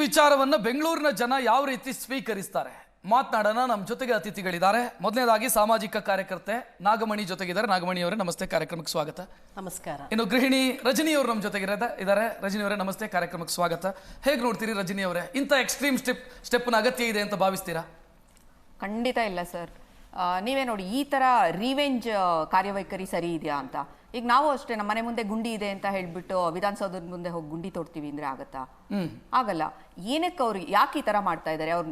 ವಿಚಾರವನ್ನ ಬೆಂಗಳೂರಿನ ಜನ ಯಾವ ರೀತಿ ಸ್ವೀಕರಿಸ್ತಾರೆ ಮಾತನಾಡೋಣ. ನಮ್ಮ ಜೊತೆಗೆ ಅತಿಥಿಗಳಿದ್ದಾರೆ. ಮೊದಲನೇದಾಗಿ ಸಾಮಾಜಿಕ ಕಾರ್ಯಕರ್ತೆ ನಾಗಮಣಿ ಜೊತೆಗಿದ್ದಾರೆ. ನಾಗಮಣಿ ಅವರೇ ನಮಸ್ತೆ, ಕಾರ್ಯಕ್ರಮಕ್ಕೆ ಸ್ವಾಗತ. ನಮಸ್ಕಾರ. ಇನ್ನು ಗೃಹಿಣಿ ರಜನಿ ಅವರು ನಮ್ಮ ಜೊತೆಗೆ ಇದ್ದಾರೆ. ರಜನಿ ಅವರೇ ನಮಸ್ತೆ, ಕಾರ್ಯಕ್ರಮಕ್ಕೆ ಸ್ವಾಗತ. ಹೇಗೆ ನೋಡ್ತೀರಿ ರಜನಿ ಅವರೇ, ಇಂಥ ಎಕ್ಸ್ಟ್ರೀಮ್ ಸ್ಟೆಪ್ನ ಅಗತ್ಯ ಇದೆ ಅಂತ ಭಾವಿಸ್ತೀರಾ? ಖಂಡಿತ ಇಲ್ಲ ಸರ್. ನೀವೇ ನೋಡಿ, ಈ ತರ ರಿವೆಂಜ್ ಕಾರ್ಯವೈಖರಿ ಸರಿ ಇದೆಯಾ ಅಂತ. ಈಗ ನಾವು ಅಷ್ಟೇ, ನಮ್ಮ ಮನೆ ಮುಂದೆ ಗುಂಡಿ ಇದೆ ಅಂತ ಹೇಳ್ಬಿಟ್ಟು ವಿಧಾನಸೌಧದ ಮುಂದೆ ಹೋಗಿ ಗುಂಡಿ ತೋಡ್ತೀವಿ ಅಂದ್ರೆ ಆಗತ್ತಾ? ಆಗಲ್ಲ. ಏನಕ್ಕೆ ಅವ್ರು ಯಾಕೆ ಈ ತರ ಮಾಡ್ತಾ ಇದ್ದಾರೆ, ಅವ್ರು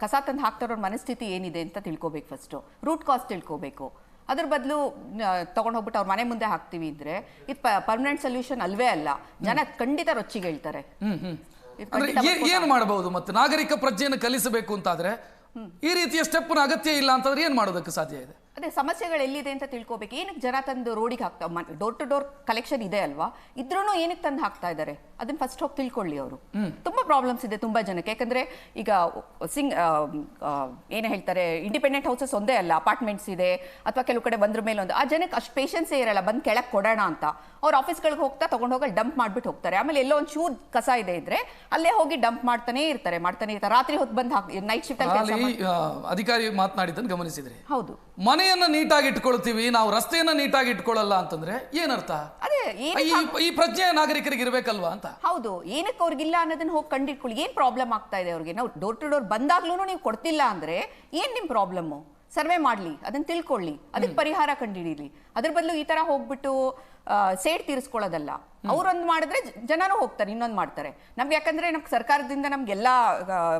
ಕಸ ತಂದು ಹಾಕ್ತಾರ ಮನಸ್ಥಿತಿ ಏನಿದೆ ಅಂತ ತಿಳ್ಕೊಬೇಕು. ಫಸ್ಟ್ ರೂಟ್ ಕಾಸ್ ತಿಳ್ಕೊಬೇಕು. ಅದ್ರ ಬದಲು ತಗೊಂಡ್ ಹೋಗ್ಬಿಟ್ಟು ಅವ್ರ ಮನೆ ಮುಂದೆ ಹಾಕ್ತಿವಿ ಅಂದ್ರೆ ಇದು ಪರ್ಮನೆಂಟ್ ಸೊಲ್ಯೂಷನ್ ಅಲ್ವೇ ಅಲ್ಲ. ಜನ ಖಂಡಿತ ರೊಚ್ಚಿಗೆ ಹೇಳ್ತಾರೆ. ಏನ್ ಮಾಡಬಹುದು? ಮತ್ತೆ ನಾಗರಿಕ ಪ್ರಜ್ಞೆಯನ್ನು ಕಲಿಸಬೇಕು ಅಂತಾದ್ರೆ ಈ ರೀತಿಯ ಸ್ಟೆಪ್ ಅಗತ್ಯ ಇಲ್ಲ ಅಂತಂದ್ರೆ ಏನ್ ಮಾಡೋದಕ್ಕೆ ಸಾಧ್ಯ ಇದೆ? ಅದೇ ಸಮಸ್ಯೆಗಳು ಎಲ್ಲಿದೆ ಅಂತ ತಿಳ್ಕೊಬೇಕು. ಏನಕ್ಕೆ ಜನ ತಂದು ರೋಡಿಗೆ ಹಾಕ್ತಾ, ಡೋರ್ ಟು ಡೋರ್ ಕಲೆಕ್ಷನ್ ಇದೆ ಅಲ್ವಾ, ಇದ್ರೂ ಏನಕ್ಕೆ ತಂದು ಹಾಕ್ತಾ ಇದ್ದಾರೆ ಅದನ್ನ ಫಸ್ಟ್ ಹೋಗಿ ತಿಳ್ಕೊಳ್ಳಿ. ಅವರು ತುಂಬಾ ಪ್ರಾಬ್ಲಮ್ಸ್ ಇದೆ ತುಂಬಾ ಜನಕ್ಕೆ. ಯಾಕಂದ್ರೆ ಈಗ ಏನ್ ಹೇಳ್ತಾರೆ, ಇಂಡಿಪೆಂಡೆಂಟ್ ಹೌಸಸ್ ಒಂದೇ ಅಲ್ಲ, ಅಪಾರ್ಟ್ಮೆಂಟ್ಸ್ ಇದೆ ಅಥವಾ ಕೆಲವು ಕಡೆ ಒಂದ್ರ ಮೇಲೆ ಒಂದು. ಆ ಜನಕ್ಕೆ ಅಷ್ಟು ಪೇಷನ್ಸೇ ಇರಲ್ಲ ಬಂದು ಕೆಳಗೆ ಕೊಡೋಣ ಅಂತ. ಅವ್ರ ಆಫೀಸ್ಗಳಿಗೆ ಹೋಗ್ತಾ ತಗೊಂಡೋಗಿ ಡಂಪ್ ಮಾಡ್ಬಿಟ್ಟು ಹೋಗ್ತಾರೆ. ಆಮೇಲೆ ಎಲ್ಲೋ ಒಂದು ಚೂರ್ ಕಸ ಇದೆ ಇದ್ರೆ ಅಲ್ಲೇ ಹೋಗಿ ಡಂಪ್ ಮಾಡ್ತಾನೆ ಇರ್ತಾರೆ. ರಾತ್ರಿ ಹೊತ್ತು ಬಂದು ನೈಟ್ ಶಿಫ್ಟ್ ಅಲ್ಲಿ ಅಧಿಕಾರಿ ಮಾತನಾಡಿದ್ದನ್ನು ಗಮನಿಸಿದ್ರಿ? ಹೌದು. ಮನೆಯನ್ನ ನೀಟಾಗಿ ಇಟ್ಕೊಳ್ತೀವಿ ನಾವು, ರಸ್ತೆಯನ್ನ ನೀಟಾಗಿ ಇಟ್ಕೊಳ್ಳಲ್ಲ ಅಂತಂದ್ರೆ ಏನರ್ಥ? ಅದೇ ಈ ಪ್ರಜ್ಞೆ ನಾಗರಿಕರಿಗೆ ಇರ್ಬೇಕಲ್ವಾ ಅಂತ. ಹೌದು. ಏನಕ್ಕೆ ಅವ್ರಿಗಿಲ್ಲ ಅನ್ನೋದನ್ನ ಹೋಗಿ ಕಂಡಿಟ್ಕೊಳ್ಳಿ. ಏನ್ ಪ್ರಾಬ್ಲಮ್ ಆಗ್ತಾ ಇದೆ ಅವ್ರಿಗೆ. ನಾವು ಡೋರ್ ಟು ಡೋರ್ ಬಂದಾಗ್ಲೂ ನೀವು ಕೊಡ್ತಿಲ್ಲ ಅಂದ್ರೆ ಏನ್ ನಿಮ್ ಪ್ರಾಬ್ಲಮ್? ಸರ್ವೆ ಮಾಡ್ಲಿ, ಅದನ್ನ ತಿಳ್ಕೊಳ್ಳಿ, ಅದಕ್ಕೆ ಪರಿಹಾರ ಕಂಡಿಡೀಲಿ. ಅದ್ರ ಬದಲು ಈ ತರ ಹೋಗ್ಬಿಟ್ಟು ಸೇಡ್ ತೀರಿಸ್ಕೊಳ್ಳೋದಲ್ಲ. ಅವ್ರೊಂದು ಮಾಡಿದ್ರೆ ಜನನೂ ಹೋಗ್ತಾರೆ, ಇನ್ನೊಂದು ಮಾಡ್ತಾರೆ. ನಮ್ಗೆ ಯಾಕಂದ್ರೆ ನಮ್ಗೆ ಸರ್ಕಾರದಿಂದ ನಮ್ಗೆಲ್ಲಾ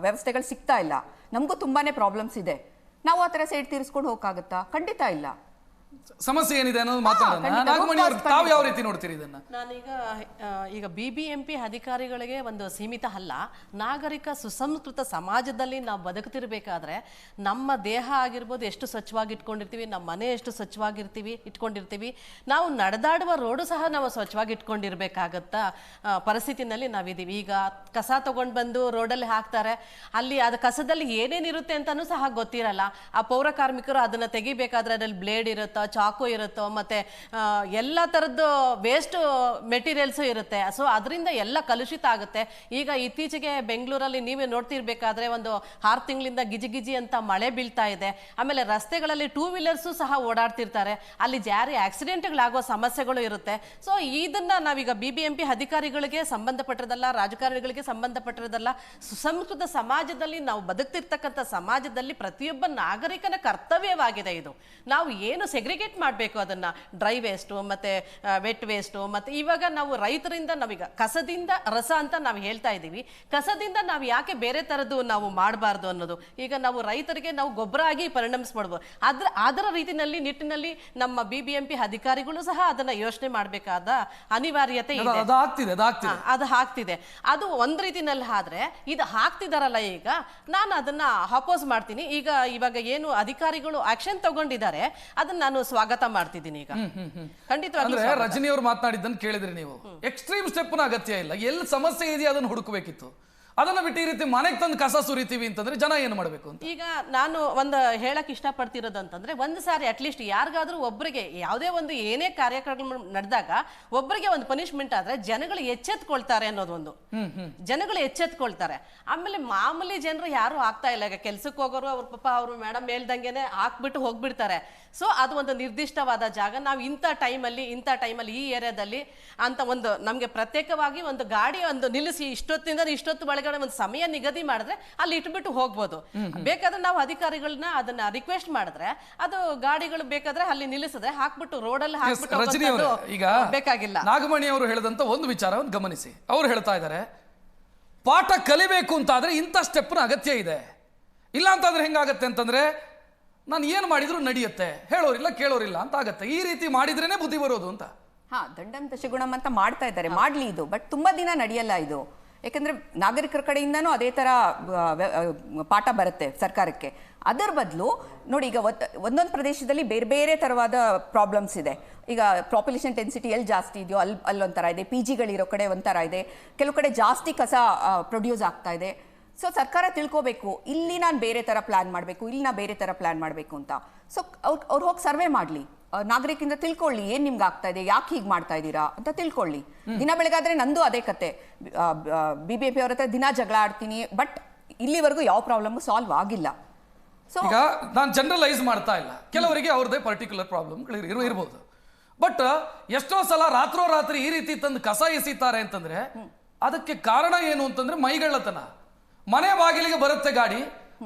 ವ್ಯವಸ್ಥೆಗಳು ಸಿಗ್ತಾ ಇಲ್ಲ. ನಮಗೂ ತುಂಬಾನೇ ಪ್ರಾಬ್ಲಮ್ಸ್ ಇದೆ. ನಾವು ಆ ತರ ಸೇಡ್ ತೀರಿಸ್ಕೊಂಡು ಹೋಗಕ್ಕಾಗತ್ತಾ? ಖಂಡಿತ ಇಲ್ಲ. ಸಮಸ್ಯೆ ಏನಿದೆ ಅನ್ನೋದು ಮಾತಾಡೋಣ. ನಾಗಮಣಿ ಅವರು, ತಾವು ಯಾವ ರೀತಿ ನೋಡ್ತೀರಿ ಇದನ್ನ? ಈಗ BBMP ಅಧಿಕಾರಿಗಳಿಗೆ ಒಂದು ಸೀಮಿತ ಅಲ್ಲ, ನಾಗರಿಕ ಸುಸಂಸ್ಕೃತ ಸಮಾಜದಲ್ಲಿ ನಾವು ಬದುಕುತ್ತಿರ್ಬೇಕಾದ್ರೆ ನಮ್ಮ ದೇಹ ಆಗಿರ್ಬೋದು ಎಷ್ಟು ಸ್ವಚ್ಛವಾಗಿ ಇಟ್ಕೊಂಡಿರ್ತೀವಿ, ನಮ್ಮ ಮನೆ ಎಷ್ಟು ಸ್ವಚ್ಛವಾಗಿರ್ತೀವಿ ಇಟ್ಕೊಂಡಿರ್ತೀವಿ, ನಾವು ನಡೆದಾಡುವ ರೋಡು ಸಹ ನಾವು ಸ್ವಚ್ಛವಾಗಿ ಇಟ್ಕೊಂಡಿರ್ಬೇಕಾಗತ್ತ ಪರಿಸ್ಥಿತಿನಲ್ಲಿ ನಾವಿದ್ದೀವಿ. ಈಗ ಕಸ ತಗೊಂಡು ಬಂದು ರೋಡಲ್ಲಿ ಹಾಕ್ತಾರೆ, ಅಲ್ಲಿ ಅದು ಕಸದಲ್ಲಿ ಏನೇನಿರುತ್ತೆ ಅಂತಾನೂ ಸಹ ಗೊತ್ತಿರಲ್ಲ. ಆ ಪೌರ ಕಾರ್ಮಿಕರು ಅದನ್ನ ತೆಗಿಬೇಕಾದ್ರೆ ಅದ್ರಲ್ಲಿ ಬ್ಲೇಡ್ ಇರುತ್ತೋ, ಚಾಕು ಇರುತ್ತೋ, ಮತ್ತೆ ಎಲ್ಲ ತರದ್ದು ವೇಸ್ಟ್ ಮೆಟೀರಿಯಲ್ಸ್ ಇರುತ್ತೆ. ಸೊ ಅದರಿಂದ ಎಲ್ಲ ಕಲುಷಿತ ಆಗುತ್ತೆ. ಈಗ ಇತ್ತೀಚೆಗೆ ಬೆಂಗಳೂರಲ್ಲಿ ನೀವೇ ನೋಡ್ತಿರ್ಬೇಕಾದ್ರೆ ಒಂದು 6 ತಿಂಗಳಿಂದ ಗಿಜಿ ಅಂತ ಮಳೆ ಬೀಳ್ತಾ ಇದೆ. ಆಮೇಲೆ ರಸ್ತೆಗಳಲ್ಲಿ 2 ವೀಲರ್ಸು ಸಹ ಓಡಾಡ್ತಿರ್ತಾರೆ, ಅಲ್ಲಿ ಜಾರಿ ಆಕ್ಸಿಡೆಂಟ್ಗಳಾಗುವ ಸಮಸ್ಯೆಗಳು ಇರುತ್ತೆ. ಸೊ ಇದನ್ನ ನಾವೀಗ BBMP ಅಧಿಕಾರಿಗಳಿಗೆ ಸಂಬಂಧಪಟ್ಟಿರೋದಲ್ಲ, ರಾಜಕಾರಣಿಗಳಿಗೆ ಸಂಬಂಧಪಟ್ಟಿರೋದಲ್ಲ, ಸುಸಂಸ್ಕೃತ ಸಮಾಜದಲ್ಲಿ ನಾವು ಬದುಕ್ತಿರ್ತಕ್ಕಂಥ ಸಮಾಜದಲ್ಲಿ ಪ್ರತಿಯೊಬ್ಬ ನಾಗರಿಕನ ಕರ್ತವ್ಯವಾಗಿದೆ ಇದು. ನಾವು ಏನು ಸೆಗ್ರಿಗೇಟ್ ಮಾಡಬೇಕು ಅದನ್ನ, ಡ್ರೈ ವೇಸ್ಟು ಮತ್ತೆ ವೆಟ್ ವೇಸ್ಟು, ಮತ್ತೆ ಇವಾಗ ನಾವು ರೈತರಿಂದ ನಾವೀಗ ಕಸದಿಂದ ರಸ ಅಂತ ನಾವು ಹೇಳ್ತಾ ಇದ್ದೀವಿ. ಕಸದಿಂದ ನಾವು ಯಾಕೆ ಬೇರೆ ತರದ್ದು ನಾವು ಮಾಡಬಾರ್ದು ಅನ್ನೋದು. ಈಗ ನಾವು ರೈತರಿಗೆ ನಾವು ಗೊಬ್ಬರ ಆಗಿ ಪರಿಣಮಿಸ್ಬಿಡ್ಬೋದು. ಅದರ ನಿಟ್ಟಿನಲ್ಲಿ ನಮ್ಮ BBMP ಅಧಿಕಾರಿಗಳು ಸಹ ಅದನ್ನ ಯೋಚನೆ ಮಾಡಬೇಕಾದ ಅನಿವಾರ್ಯತೆ ಇದೆ. ಅದು ಹಾಕ್ತಿದೆ. ಅದು ಒಂದ್ ರೀತಿನಲ್ಲಿ ಆದ್ರೆ ಇದು ಹಾಕ್ತಿದಾರಲ್ಲ, ಈಗ ನಾನು ಅದನ್ನ ಅಪೋಸ್ ಮಾಡ್ತೀನಿ. ಇವಾಗ ಏನು ಅಧಿಕಾರಿಗಳು ಆಕ್ಷನ್ ತಗೊಂಡಿದ್ದಾರೆ ಅದನ್ನ ನಾನು ಸ್ವಾಗತ ಮಾಡ್ತಿದ್ದೀನಿ. ಈಗ ಖಂಡಿತವಾಗಿ ರಜನಿ ಅವರು ಮಾತನಾಡಿದ್ದನ್ನು ಕೇಳಿದ್ರಿ ನೀವು. ಎಕ್ಸ್ಟ್ರೀಮ್ ಸ್ಟೆಪ್ ನ ಅಗತ್ಯ ಇಲ್ಲ, ಎಲ್ಲಿ ಸಮಸ್ಯೆ ಇದೆಯಾ ಅದನ್ನು ಹುಡುಕಬೇಕಿತ್ತು. ಅದನ್ನ ಬಿಟ್ಟು ಈ ರೀತಿ ಮನೆಗೆ ತಂದು ಕಸ ಸುರಿತೀವಿ ಅಂತಂದ್ರೆ ಜನ ಏನು ಮಾಡಬೇಕು ಅಂತ. ಈಗ ನಾನು ಒಂದು ಹೇಳಕ್ ಇಷ್ಟಪಡ್ತಿರೋದು ಅಂತಂದ್ರೆ, ಒಂದು ಸಾರಿ ಅಟ್ಲೀಸ್ಟ್ ಯಾರಿಗಾದ್ರೂ ಒಬ್ಬರಿಗೆ ಯಾವುದೇ ಒಂದು ಏನೇ ಕಾರ್ಯಕ್ರಮ ನಡೆದಾಗ ಒಬ್ಬರಿಗೆ ಒಂದು ಪನಿಷ್ಮೆಂಟ್ ಆದ್ರೆ ಜನಗಳು ಎಚ್ಚೆತ್ಕೊಳ್ತಾರೆ ಅನ್ನೋದು ಒಂದು. ಜನಗಳು ಎಚ್ಚೆತ್ಕೊಳ್ತಾರೆ. ಆಮೇಲೆ ಮಾಮೂಲಿ ಜನರು ಯಾರು ಆಗ್ತಾ ಇಲ್ಲ. ಈಗ ಕೆಲ್ಸಕ್ಕೆ ಹೋಗೋರು ಅವ್ರ ಪಾಪ ಅವರು ಮೇಡಮ್ ಹೇಳ್ದಂಗೆನೆ ಹಾಕ್ಬಿಟ್ಟು ಹೋಗ್ಬಿಡ್ತಾರೆ. ಸೊ ಅದು ಒಂದು ನಿರ್ದಿಷ್ಟವಾದ ಜಾಗ, ನಾವು ಇಂಥ ಟೈಮಲ್ಲಿ ಈ ಏರಿಯಾದಲ್ಲಿ ಅಂತ ಒಂದು ನಮ್ಗೆ ಪ್ರತ್ಯೇಕವಾಗಿ ಒಂದು ಗಾಡಿ ಒಂದು ನಿಲ್ಲಿಸಿ ಇಷ್ಟೊತ್ತಿಂದ ಇಷ್ಟೊತ್ತು ಒಳಗಡೆ ಒಂದು ಸಮಯ ನಿಗದಿ ಮಾಡಿದ್ರೆ ಅಲ್ಲಿ ಇಟ್ಬಿಟ್ಟು ಹೋಗ್ಬೋದು. ಬೇಕಾದ್ರೆ ನಾವು ಅಧಿಕಾರಿಗಳನ್ನ ಅದನ್ನ ರಿಕ್ವೆಸ್ಟ್ ಮಾಡಿದ್ರೆ ಅದು ಗಾಡಿಗಳು ಬೇಕಾದ್ರೆ ಅಲ್ಲಿ ನಿಲ್ಲಿಸಿದ್ರೆ ಹಾಕ್ಬಿಟ್ಟು ರೋಡಲ್ಲಿ ಹಾಕ್ಬಿಟ್ಟು ಈಗ ಬೇಕಾಗಿಲ್ಲ. ನಾಗಮಣಿ ಅವರು ಹೇಳಿದಂತ ಒಂದು ವಿಚಾರವನ್ನು ಗಮನಿಸಿ. ಅವ್ರು ಹೇಳ್ತಾ ಇದ್ದಾರೆ, ಪಾಠ ಕಲಿಬೇಕು ಅಂತಾದ್ರೆ ಇಂಥ ಸ್ಟೆಪ್ನ ಅಗತ್ಯ ಇದೆ. ಇಲ್ಲ ಅಂತಂದ್ರೆ ಹೆಂಗಾಗತ್ತೆ ಅಂತಂದ್ರೆ ನಾನು ಏನ್ ಮಾಡಿದ್ರು ನಡೆಯುತ್ತೆ, ಹೇಳೋರಿಲ್ಲ ಕೇಳೋರಿಲ್ಲ ಅಂತ ಆಗತ್ತೆ. ಈ ರೀತಿ ಮಾಡಿದ್ರೇನೆ ಬುದ್ಧಿ ಬರೋದು ಅಂತ. ದಂಡಂ ದಶಗುಣಂ ಅಂತ ಮಾಡ್ತಾ ಇದ್ದಾರೆ, ಮಾಡ್ಲಿ ಇದು. ಬಟ್ ತುಂಬಾ ದಿನ ನಡೆಯಲ್ಲ ಇದು. ಯಾಕಂದ್ರೆ ನಾಗರಿಕರ ಕಡೆಯಿಂದನೂ ಅದೇ ತರ ಪಾಠ ಬರುತ್ತೆ ಸರ್ಕಾರಕ್ಕೆ. ಅದರ ಬದಲು ನೋಡಿ, ಈಗ ಒಂದೊಂದು ಪ್ರದೇಶದಲ್ಲಿ ಬೇರೆ ಬೇರೆ ತರವಾದ ಪ್ರಾಬ್ಲಮ್ಸ್ ಇದೆ. ಈಗ ಪಾಪ್ಯುಲೇಷನ್ ಡೆನ್ಸಿಟಿ ಎಲ್ಲಿ ಜಾಸ್ತಿ ಇದೆಯೋ ಅಲ್ಲೊಂಥರ ಇದೆ, PGಗಳಿರೋ ಕಡೆ ಒಂಥರ ಇದೆ, ಕೆಲವು ಕಡೆ ಜಾಸ್ತಿ ಕಸ ಪ್ರೊಡ್ಯೂಸ್ ಆಗ್ತಾ ಇದೆ. ಸೊ ಸರ್ಕಾರ ತಿಳ್ಕೋಬೇಕು, ಇಲ್ಲಿ ನಾನು ಬೇರೆ ತರ ಪ್ಲಾನ್ ಮಾಡಬೇಕು, ಇಲ್ಲಿ ನಾ ಬೇರೆ ತರ ಪ್ಲಾನ್ ಮಾಡಬೇಕು ಅಂತ. ಸೊ ಅವ್ರು ಹೋಗಿ ಸರ್ವೆ ಮಾಡಲಿ, ನಾಗರಿಕರಿಂದ ತಿಳ್ಕೊಳ್ಳಿ ಏನ್ ನಿಮ್ಗೆ ಆಗ್ತಾ ಇದೆ, ಯಾಕೆ ಹೀಗೆ ಮಾಡ್ತಾ ಇದ್ದೀರಾ ಅಂತ ತಿಳ್ಕೊಳ್ಳಿ. ದಿನ ಬೆಳಗಾದ್ರೆ ನಂದು ಅದೇ ಕತೆ. BBMP ಅವ್ರ ಹತ್ರ ದಿನ ಜಗಳ ಆಡ್ತೀನಿ, ಬಟ್ ಇಲ್ಲಿವರೆಗೂ ಯಾವ ಪ್ರಾಬ್ಲಮ್ ಸಾಲ್ವ್ ಆಗಿಲ್ಲ. ಸೊ ಈಗ ನಾನು ಜನರಲೈಸ್ ಮಾಡ್ತಾ ಇಲ್ಲ, ಕೆಲವರಿಗೆ ಅವ್ರದ್ದೇ ಪರ್ಟಿಕ್ಯುಲರ್ ಪ್ರಾಬ್ಲಮ್ಗಳು ಇರ್ಬೋದು. ಬಟ್ ಎಷ್ಟೋ ಸಲ ರಾತ್ರೋರಾತ್ರಿ ಈ ರೀತಿ ತಂದು ಕಸ ಎಸಿತಾರೆ ಅಂತಂದ್ರೆ ಅದಕ್ಕೆ ಕಾರಣ ಏನು ಅಂತಂದ್ರೆ ಮೈಗಳ್ಳತನ. ಮನೆ ಬಾಗಿಲಿಗೆ ಬರುತ್ತೆ ಗಾಡಿ,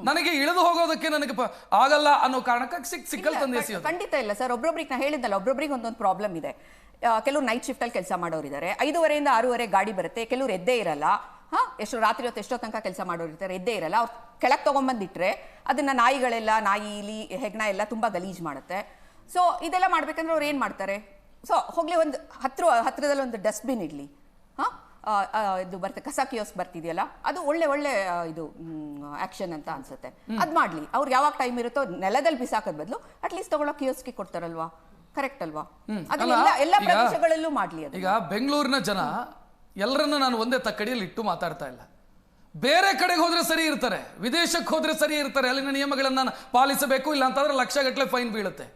ನನಗೆ ಇಳಿದು ಹೋಗೋದಕ್ಕೆ ನನಗೆ ಆಗಲ್ಲ ಅನ್ನೋ ಕಾರಣಕ್ಕೆ ಸಿಕ್ಕಲ್ ತಂದು ಎಸೆಯೋದು. ಖಂಡಿತ ಇಲ್ಲ ಸರ್. ಒಬ್ಬೊಬ್ರಿಗೆ ನಾ ಹೇಳಿದ್ದಲ್ಲ, ಒಬ್ಬೊಬ್ರಿಗೆ ಒಂದೊಂದು ಪ್ರಾಬ್ಲಮ್ ಇದೆ. ಕೆಲವರು ನೈಟ್ ಶಿಫ್ಟ್ ಅಲ್ಲಿ ಕೆಲಸ ಮಾಡೋರು ಇದ್ದಾರೆ, 5:30 6 ಗಾಡಿ ಬರುತ್ತೆ, ಕೆಲವರು ಎದ್ದೇ ಇರಲ್ಲ. ಎಷ್ಟು ರಾತ್ರಿ ಹೊತ್ತು ಎಷ್ಟೋ ತನಕ ಕೆಲಸ ಮಾಡೋರು ಇರ್ತಾರೆ, ಎದ್ದೇ ಇರಲ್ಲ. ಅವ್ರು ಕೆಳಗೆ ತಗೊಂಡ್ಬಂದಿಟ್ರೆ ಅದನ್ನ ನಾಯಿಗಳೆಲ್ಲ, ನಾಯಿ ಇಲಿ ಹೆಗ್ಣ ಎಲ್ಲ ತುಂಬಾ ಗಲೀಜ್ ಮಾಡುತ್ತೆ. ಸೊ ಇದೆಲ್ಲ ಮಾಡ್ಬೇಕಂದ್ರೆ ಅವ್ರು ಏನ್ ಮಾಡ್ತಾರೆ, ಸೊ ಹೋಗ್ಲಿ ಒಂದು ಹತ್ರದಲ್ಲಿ ಒಂದು ಡಸ್ಟ್ಬಿನ್ ಇಡ್ಲಿ. ಇದು ಬರುತ್ತೆ, ಕಸ ಕಿಯೋಸ್ಕ್ ಬರ್ತಿದೆಯಲ್ಲ, ಅದು ಒಳ್ಳೆ ಇದು ಆಕ್ಷನ್ ಅಂತ ಅನ್ಸುತ್ತೆ. ಅದ್ ಮಾಡ್ಲಿ. ಅವ್ರಿಗೆ ಯಾವಾಗ ಟೈಮ್ ಇರುತ್ತೋ ನೆಲದಲ್ಲಿ ಬಿಸಾಕೋದ್ ಬದಲು ಅಟ್ಲೀಸ್ಟ್ ತಗೊಳ್ಳೋ ಕಿಯೋಸ್ಕಿ ಕೊಡ್ತಾರಲ್ವಾ, ಕರೆಕ್ಟ್ ಅಲ್ವಾ? ಅದನ್ನ ಎಲ್ಲ ಪ್ರದೇಶಗಳಲ್ಲೂ ಮಾಡ್ಲಿ. ಅದು ಈಗ ಬೆಂಗಳೂರಿನ ಜನ ಎಲ್ಲರನ್ನ ನಾನು ಒಂದೇ ತಕ್ಕಡಿಯಲ್ಲಿ ಇಟ್ಟು ಮಾತಾಡ್ತಾ ಇಲ್ಲ. ಬೇರೆ ಕಡೆಗೆ ಹೋದ್ರೆ ಸರಿ ಇರ್ತಾರೆ, ವಿದೇಶಕ್ಕೆ ಹೋದ್ರೆ ಸರಿ ಇರ್ತಾರೆ, ಅಲ್ಲಿನ ನಿಯಮಗಳನ್ನ ಪಾಲಿಸಬೇಕು, ಇಲ್ಲ ಅಂತಂದ್ರೆ ಲಕ್ಷಗಟ್ಟಲೆ ಫೈನ್ ಬೀಳುತ್ತೆ.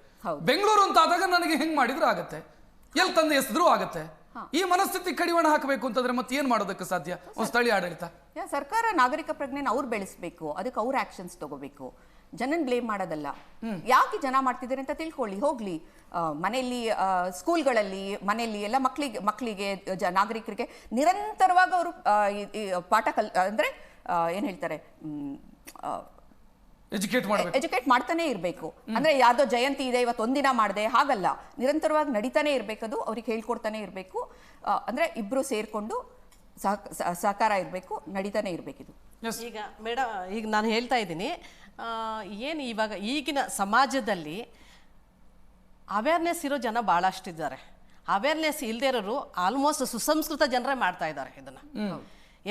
ಬೆಂಗಳೂರು ಅಂತ ಆದಾಗ ನನಗೆ ಹೆಂಗ್ ಮಾಡಿದ್ರು ಆಗತ್ತೆ, ಎಲ್ಲಿ ತಂದು ಎಸೆದ್ರು ಆಗತ್ತೆ. ಈ ಮನಸ್ಥಿತಿ ಕಡಿವಾಣ ಹಾಕಬೇಕು ಅಂತಂದ್ರೆ ಮತ್ತೆ ಏನ್ ಮಾಡೋದಕ್ಕೆ ಸಾಧ್ಯ? ಒಂದು ಸ್ಥಳೀಯ ಆಡಳಿತ, ಸರ್ಕಾರ ನಾಗರಿಕ ಪ್ರಜ್ಞೆನ ಅವ್ರು ಬೆಳೆಸಬೇಕು, ಅದಕ್ಕೆ ಅವ್ರ ಆಕ್ಷನ್ಸ್ ತಗೋಬೇಕು, ಜನನ್ ಬ್ಲೇಮ್ ಮಾಡೋದಲ್ಲ. ಯಾಕೆ ಜನ ಮಾಡ್ತಿದ್ದಾರೆ ಅಂತ ತಿಳ್ಕೊಳ್ಳಿ, ಹೋಗ್ಲಿ. ಮನೆಯಲ್ಲಿ, ಸ್ಕೂಲ್ಗಳಲ್ಲಿ, ಮನೆಯಲ್ಲಿ ಎಲ್ಲ ಮಕ್ಕಳಿಗೆ ನಾಗರಿಕರಿಗೆ ನಿರಂತರವಾಗಿ ಅವರು ಪಾಠ ಅಂದ್ರೆ ಏನ್ ಹೇಳ್ತಾರೆ, ಎಜುಕೇಟ್ ಮಾಡ್ತಾನೆ ಇರಬೇಕು. ಅಂದ್ರೆ ಯಾವ್ದೋ ಜಯಂತಿ ಇದೆ ಇವತ್ತು ಒಂದಿನ ಮಾಡಿದೆ ಹಾಗಲ್ಲ, ನಿರಂತರವಾಗಿ ನಡೀತಾನೆ ಇರ್ಬೇಕದು, ಅವ್ರಿಗೆ ಹೇಳ್ಕೊಡ್ತಾನೆ ಇರಬೇಕು. ಅಂದ್ರೆ ಇಬ್ರು ಸೇರ್ಕೊಂಡು ಸಹಕಾರ ಇರಬೇಕು, ನಡೀತಾನೆ ಇರ್ಬೇಕಿದು. ಈಗ ಮೇಡಮ್, ಈಗ ನಾನು ಹೇಳ್ತಾ ಇದ್ದೀನಿ, ಏನು ಇವಾಗ ಈಗಿನ ಸಮಾಜದಲ್ಲಿ ಅವೇರ್ನೆಸ್ ಇರೋ ಜನ ಭಾಳಷ್ಟಿದ್ದಾರೆ. ಅವೇರ್ನೆಸ್ ಇಲ್ಲದೆ ಇರೋರು ಆಲ್ಮೋಸ್ಟ್ ಸುಸಂಸ್ಕೃತ ಜನರೇ ಮಾಡ್ತಾ ಇದ್ದಾರೆ ಇದನ್ನ.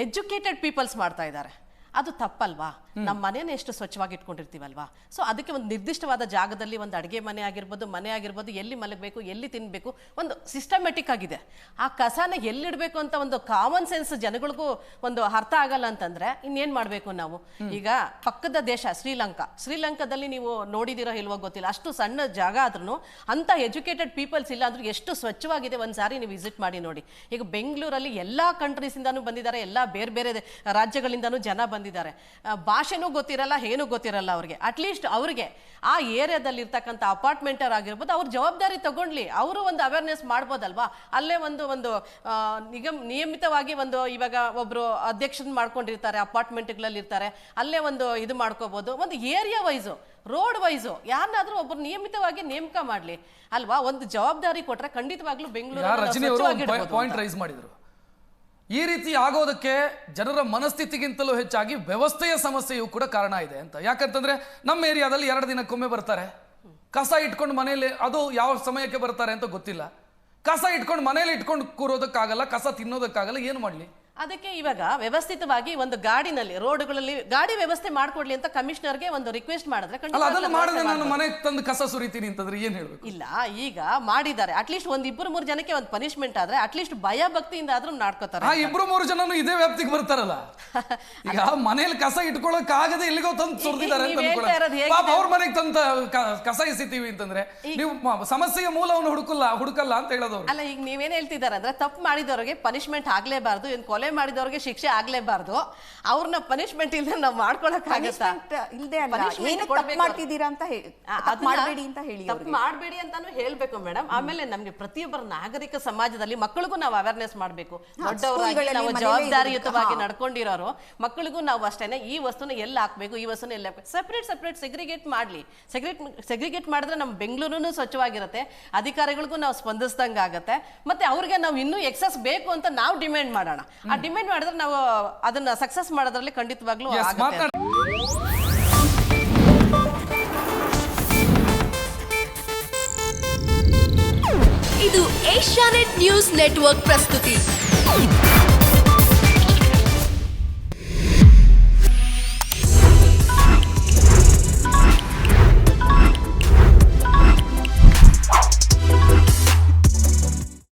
ಎಜುಕೇಟೆಡ್ ಪೀಪಲ್ಸ್ ಮಾಡ್ತಾ ಇದ್ದಾರೆ. ಅದು ತಪ್ಪಲ್ವಾ? ನಮ್ಮ ಮನೇನ ಎಷ್ಟು ಸ್ವಚ್ಛವಾಗಿ ಇಟ್ಕೊಂಡಿರ್ತೀವಲ್ವಾ? ಸೊ ಅದಕ್ಕೆ ಒಂದು ನಿರ್ದಿಷ್ಟವಾದ ಜಾಗದಲ್ಲಿ ಒಂದು ಅಡುಗೆ ಮನೆ ಆಗಿರ್ಬೋದು, ಎಲ್ಲಿ ಮಲಗಬೇಕು, ಎಲ್ಲಿ ತಿನ್ಬೇಕು, ಒಂದು ಸಿಸ್ಟಮೆಟಿಕ್ ಆಗಿದೆ. ಆ ಕಸನ ಎಲ್ಲಿಡಬೇಕು ಅಂತ ಒಂದು ಕಾಮನ್ ಸೆನ್ಸ್ ಜನಗಳಿಗೂ ಒಂದು ಅರ್ಥ ಆಗಲ್ಲ ಅಂತಂದ್ರೆ ಇನ್ನೇನ್ ಮಾಡ್ಬೇಕು ನಾವು? ಈಗ ಪಕ್ಕದ ದೇಶ ಶ್ರೀಲಂಕಾದಲ್ಲಿ ನೀವು ನೋಡಿದಿರೋ ಇಲ್ವೋ ಗೊತ್ತಿಲ್ಲ, ಅಷ್ಟು ಸಣ್ಣ ಜಾಗ ಆದ್ರೂ ಅಂತ ಎಜುಕೇಟೆಡ್ ಪೀಪಲ್ಸ್ ಇಲ್ಲ ಅಂದ್ರೂ ಎಷ್ಟು ಸ್ವಚ್ಛವಾಗಿದೆ. ಒಂದ್ಸಾರಿ ನೀವು ವಿಸಿಟ್ ಮಾಡಿ ನೋಡಿ. ಈಗ ಬೆಂಗಳೂರಲ್ಲಿ ಎಲ್ಲಾ ಕಂಟ್ರೀಸಿಂದಾನು ಬಂದಿದ್ದಾರೆ, ಎಲ್ಲಾ ಬೇರೆ ಬೇರೆ ರಾಜ್ಯಗಳಿಂದಾನು ಜನ ಬಂದಿದ್ದಾರೆ. ಭಾಷೆನೂ ಗೊತ್ತಿರಲ್ಲ, ಏನೂ ಗೊತ್ತಿರಲ್ಲ ಅವ್ರಿಗೆ. ಅಟ್ಲೀಸ್ಟ್ ಅವ್ರಿಗೆ ಆ ಏರಿಯಾದಲ್ಲಿ ಇರ್ತಕ್ಕಂಥ ಅಪಾರ್ಟ್ಮೆಂಟರ್ ಆಗಿರ್ಬೋದು, ಅವ್ರ ಜವಾಬ್ದಾರಿ ತಗೊಂಡ್ಲಿ, ಅವರು ಒಂದು ಅವೇರ್ನೆಸ್ ಮಾಡ್ಬೋದಲ್ವಾ? ಅಲ್ಲೇ ಒಂದು ನಿಯಮಿತವಾಗಿ ಇವಾಗ ಒಬ್ರು ಅಧ್ಯಕ್ಷನ್ ಮಾಡ್ಕೊಂಡಿರ್ತಾರೆ, ಅಪಾರ್ಟ್ಮೆಂಟ್ಗಳಲ್ಲಿ ಇರ್ತಾರೆ, ಅಲ್ಲೇ ಇದು ಮಾಡ್ಕೋಬಹುದು. ಒಂದು ಏರಿಯಾ ವೈಸು, ರೋಡ್ ವೈಸು ಯಾರನ್ನಾದ್ರೂ ಒಬ್ರು ನಿಯಮಿತವಾಗಿ ನೇಮಕ ಮಾಡ್ಲಿ ಅಲ್ವಾ? ಒಂದು ಜವಾಬ್ದಾರಿ ಕೊಟ್ರೆ ಖಂಡಿತವಾಗ್ಲೂ ಬೆಂಗಳೂರು ಪಾಯಿಂಟ್ ರೈಸ್ ಮಾಡಿದ್ರು. ಈ ರೀತಿ ಆಗೋದಕ್ಕೆ ಜನರ ಮನಸ್ಥಿತಿಗಿಂತಲೂ ಹೆಚ್ಚಾಗಿ ವ್ಯವಸ್ಥೆಯ ಸಮಸ್ಯೆಯೂ ಕೂಡ ಕಾರಣ ಇದೆ ಅಂತ. ಯಾಕಂತಂದ್ರೆ ನಮ್ಮ ಏರಿಯಾದಲ್ಲಿ 2 ದಿನಕ್ಕೊಮ್ಮೆ ಬರ್ತಾರೆ, ಕಸ ಇಟ್ಕೊಂಡು ಮನೆಯಲ್ಲಿ, ಅದು ಯಾವ ಸಮಯಕ್ಕೆ ಬರ್ತಾರೆ ಅಂತ ಗೊತ್ತಿಲ್ಲ. ಕಸ ಇಟ್ಕೊಂಡು ಮನೇಲಿ ಇಟ್ಕೊಂಡು ಕೂರೋದಕ್ಕಾಗಲ್ಲ, ಕಸ ತಿನ್ನೋದಕ್ಕಾಗಲ್ಲ, ಏನು ಮಾಡ್ಲಿ? ಅದಕ್ಕೆ ಇವಾಗ ವ್ಯವಸ್ಥಿತವಾಗಿ ಒಂದು ಗಾಡಿನಲ್ಲಿ, ರೋಡ್ಗಳಲ್ಲಿ ಗಾಡಿ ವ್ಯವಸ್ಥೆ ಮಾಡ್ಕೊಡ್ಲಿ ಅಂತ ಕಮಿಷನರ್ಗೆ ಒಂದು ರಿಕ್ವೆಸ್ಟ್ ಮಾಡಿದ್ರೆ ಅದನ್ನು ಮಾಡಿದ್ರೆ ನಾನು ಮನೆಗೆ ತಂದು ಕಸ ಸುರಿತೀನಿ ಅಂತಂದ್ರೆ ಏನ್ ಹೇಳ್ಬೇಕು? ಇಲ್ಲ, ಈಗ ಮಾಡಿದ್ದಾರೆ. ಅಟ್ಲೀಸ್ಟ್ 1-2-3 ಜನಕ್ಕೆ ಒಂದು ಪನಿಷ್ಮೆಂಟ್ ಆದ್ರೆ ಅಟ್ಲೀಸ್ಟ್ ಭಯ ಭಕ್ತಿಯಿಂದ ಆದ್ರೂ ನಾಡ್ಕೋತಾರೆ. 2-3 ಜನನು ಇದೇ ವ್ಯಾಪ್ತಿಗೆ ಬರ್ತಾರಲ್ಲ. ಈಗ ಮನೇಲಿ ಕಸ ಇಟ್ಕೊಳ್ಳಕ್ ಆಗದೆ ಎಲ್ಲಿಗೋ ತಂದು ಸುರಿದಿದ್ದಾರೆ ಅಂತ ಅವ್ರ ಮನೆಗೆ ತಂದ ಕಸ ಎಸಿತೀವಿ ಅಂತಂದ್ರೆ ನೀವು ಸಮಸ್ಯೆಯ ಮೂಲವನ್ನು ಹುಡುಕಲ್ಲ ಅಂತ ಹೇಳೋದವ್ರು. ಅಲ್ಲ, ಈಗ ನೀವೇನ್ ಹೇಳ್ತಿದ್ದಾರೆ ಅಂದ್ರೆ ತಪ್ಪು ಮಾಡಿದವ್ರಿಗೆ ಪನಿಷ್ಮೆಂಟ್ ಆಗ್ಲೇಬಾರ್ದು, ಏನ್ ಕೊಲೆ ಮಾಡಿದವ್ರಿಗೆ ಶಿಕ್ಷೆ ಆಗ್ಲೇಬಾರ್ದು. ಅವ್ರನ್ನ ಪನಿಷ್ಮೆಂಟ್ ಇಲ್ಲದೆ ನಾವು ಮಾಡ್ಕೊಳಕ್ ಆಗುತ್ತಾ? ತಪ್ಪು ಮಾಡಬೇಡಿ ಅಂತಾನು ಹೇಳ್ಬೇಕು ಮೇಡಮ್. ಆಮೇಲೆ ನಮ್ಗೆ ಪ್ರತಿಯೊಬ್ಬರ ನಾಗರಿಕ ಸಮಾಜದಲ್ಲಿ ಮಕ್ಕಳಿಗೂ ನಾವು ಅವೇರ್ನೆಸ್ ಮಾಡ್ಬೇಕು. ದೊಡ್ಡವರಾಗಿ ನಾವು ಜವಾಬ್ದಾರಿಯುತವಾಗಿ ನಡ್ಕೊಂಡಿರೋರು ಮಕ್ಕಳಿಗೂ ನಾವು ಅಷ್ಟೇನೆ ಈ ವಸ್ತುನ ಎಲ್ಲಿ ಹಾಕ್ಬೇಕು, ಈ ವಸ್ತುನ ಎಲ್ಲಿ ಹಾಕ್ಬೇಕು, ಸೆಪರೇಟ್ ಸೆಗ್ರಿಗೇಟ್ ಮಾಡ್ಲಿ. ಸೆಗ್ರಿಗೇಟ್ ಮಾಡಿದ್ರೆ ನಮ್ಮ ಬೆಂಗಳೂರು ಸ್ವಚ್ಛವಾಗಿರುತ್ತೆ, ಅಧಿಕಾರಿಗಳಿಗೂ ನಾವು ಸ್ಪಂದಿಸ್ದಂಗ ಆಗತ್ತೆ, ಮತ್ತೆ ಅವ್ರಿಗೆ ನಾವು ಇನ್ನೂ ಎಕ್ಸಸ್ ಬೇಕು ಅಂತ ನಾವು ಡಿಮ್ಯಾಂಡ್ ಮಾಡೋಣ. ಆ ಡಿಮ್ಯಾಂಡ್ ಮಾಡಿದ್ರೆ ನಾವು ಅದನ್ನ ಸಕ್ಸಸ್ ಮಾಡೋದ್ರಲ್ಲಿ ಖಂಡಿತವಾಗ್ಲೂ ಆಗುತ್ತೆ. ಇದು ಏಷ್ಯಾನೆಟ್ ನ್ಯೂಸ್ ನೆಟ್ವರ್ಕ್ ಪ್ರಸ್ತುತಿ.